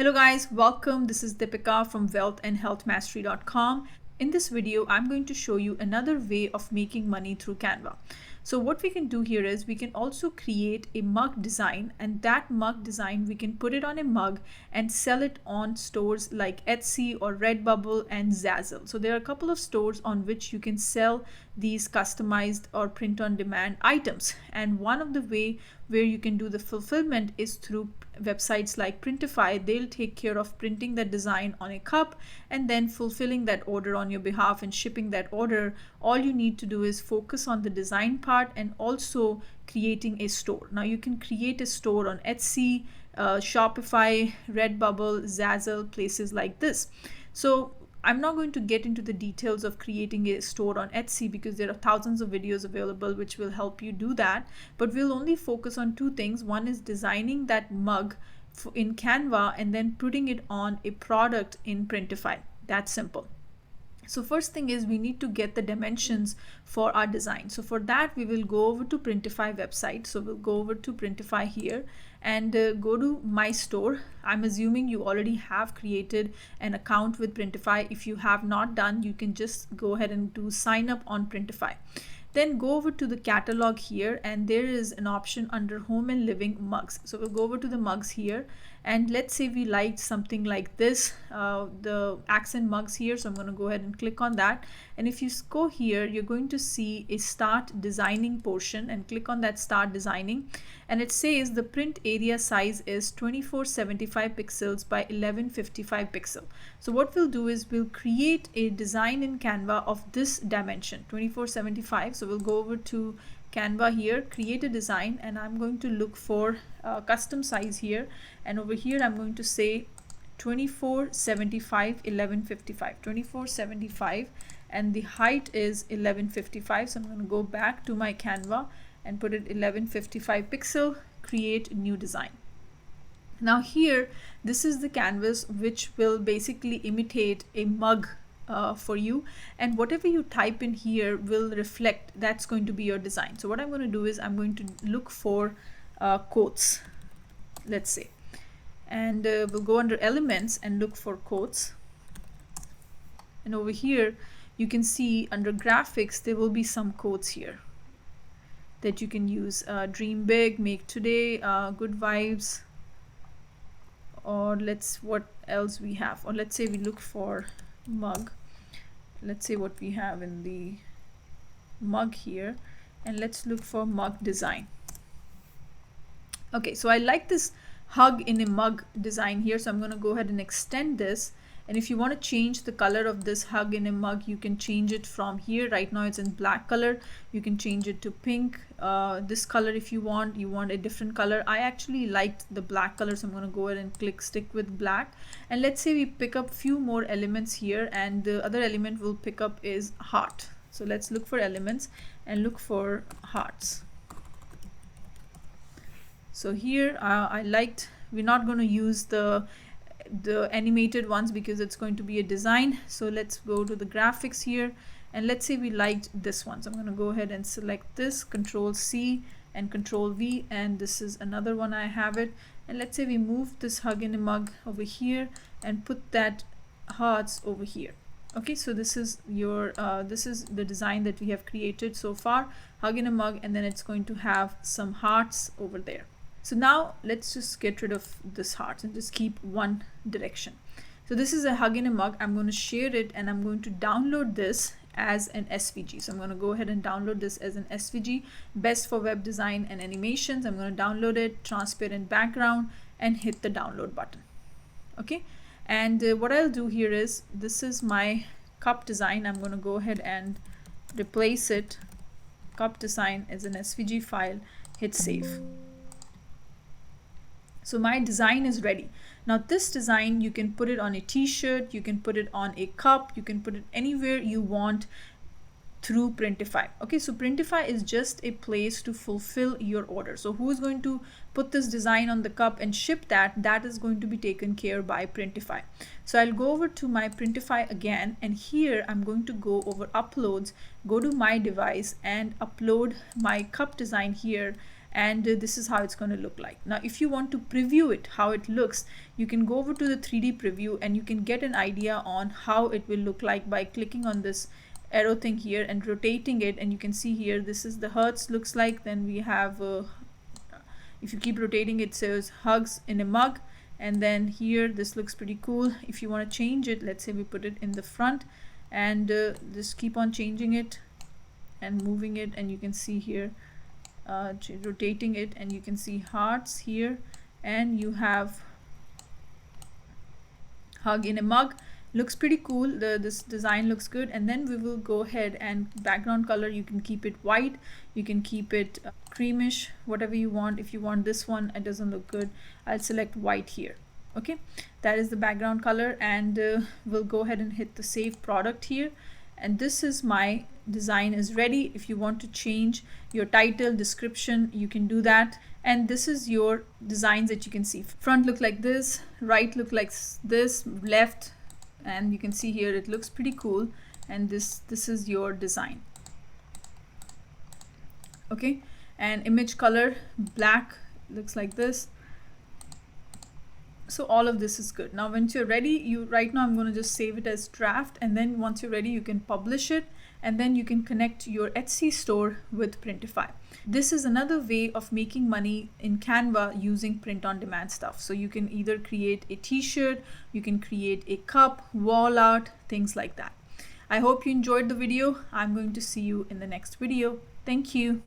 Hello guys, welcome. This is Deepika from wealthandhealthmastery.com. In this video, I'm going to show you another way of making money through Canva. So what we can do here is we can also create a mug design, and that mug design we can put it on a mug and sell it on stores like Etsy or Redbubble and Zazzle. So there are a couple of stores on which you can sell these customized or print on demand items, and one of the way where you can do the fulfillment is through websites like Printify. They'll take care of printing that design on a cup and then fulfilling that order on your behalf and shipping that order. All you need to do is focus on the design part and also creating a store. Now you can create a store on Etsy, Shopify, Redbubble, Zazzle, places like this. So I'm not going to get into the details of creating a store on Etsy because there are thousands of videos available which will help you do that, but we'll only focus on two things. One is designing that mug in Canva and then putting it on a product in Printify. That's simple. So first thing is we need to get the dimensions for our design. So for that we will go over to Printify website. So we'll go over to Printify here and go to my store. I'm assuming you already have created an account with Printify. If you have not done, you can just go ahead and do sign up on Printify. Then go over to the catalog here and there is an option under home and living mugs. So we'll go over to the mugs here and let's say we liked something like this, the accent mugs here. So I'm going to go ahead and click on that, and if you go here you're going to see a start designing portion and click on that start designing, and it says the print area size is 2475 pixels by 1155 pixel. So what we'll do is we'll create a design in Canva of this dimension 2475. So we'll go over to Canva here, create a design, and I'm going to look for custom size here, and over here I'm going to say 2475 1155 2475, and the height is 1155. So I'm going to go back to my Canva and put it 1155 pixel, create new design. Now here this is the canvas which will basically imitate a mug for you, and whatever you type in here will reflect, that's going to be your design. So what I'm going to do is I'm going to look for quotes, let's say, and we'll go under elements and look for quotes, and over here you can see under graphics there will be some quotes here that you can use. Dream big, make today, good vibes, or what else we have, or let's say we look for mug. Let's say what we have in the mug here, and let's look for mug design. Okay, so I like this hug in a mug design here, so I'm going to go ahead and extend this, and if you want to change the color of this hug in a mug you can change it from here. Right now it's in black color, you can change it to pink, this color. If you want a different color. I actually liked the black color, so I'm going to go ahead and stick with black, and let's say we pick up few more elements here, and the other element we'll pick up is heart. So let's look for elements and look for hearts. So here we're not going to use the animated ones because it's going to be a design. So let's go to the graphics here, and let's say we liked this one. So I'm going to go ahead and select this, Control C and Control V, and this is another one I have it, and let's say we move this hug in a mug over here and put that hearts over here. Okay, so this is your this is the design that we have created so far, hug in a mug, and then it's going to have some hearts over there. So now let's just get rid of this hearts and just keep one direction. So this is a hug in a mug. I'm going to share it and I'm going to download this as an SVG. So I'm going to go ahead and download this as an SVG, best for web design and animations. I'm going to download it, transparent background, and hit the download button. Okay, and what I'll do here is, this is my cup design. I'm going to go ahead and replace it, cup design, as an SVG file, hit save. So my design is ready. Now this design, you can put it on a t-shirt, you can put it on a cup, you can put it anywhere you want through Printify. Okay, so Printify is just a place to fulfill your order. So who is going to put this design on the cup and ship that? That is going to be taken care by Printify. So I'll go over to my Printify again, and here I'm going to go over uploads, go to my device and upload my cup design here, and this is how it's going to look like. Now if you want to preview it, how it looks, you can go over to the 3D preview and you can get an idea on how it will look like by clicking on this arrow thing here and rotating it, and you can see here this is the hertz looks like. Then we have if you keep rotating it says hugs in a mug, and then here this looks pretty cool. If you want to change it, let's say we put it in the front, and just keep on changing it and moving it, and you can see here rotating it, and you can see hearts here, and you have hug in a mug. Looks pretty cool. This design looks good. And then we will go ahead and background color, you can keep it white, you can keep it creamish, whatever you want. If you want this one, it doesn't look good, I'll select white here. Okay, that is the background color, and we'll go ahead and hit the save product here, and this is my design is ready. If you want to change your title, description, you can do that, and this is your designs that you can see. Front look like this, right look like this, left, and you can see here it looks pretty cool, and this is your design. Okay, and image color black looks like this. So all of this is good. Now once you're ready, right now I'm going to just save it as draft, and then once you're ready you can publish it, and then you can connect your Etsy store with Printify. This is another way of making money in Canva using print on demand stuff. So you can either create a t-shirt, you can create a cup, wall art, things like that. I hope you enjoyed the video. I'm going to see you in the next video. Thank you.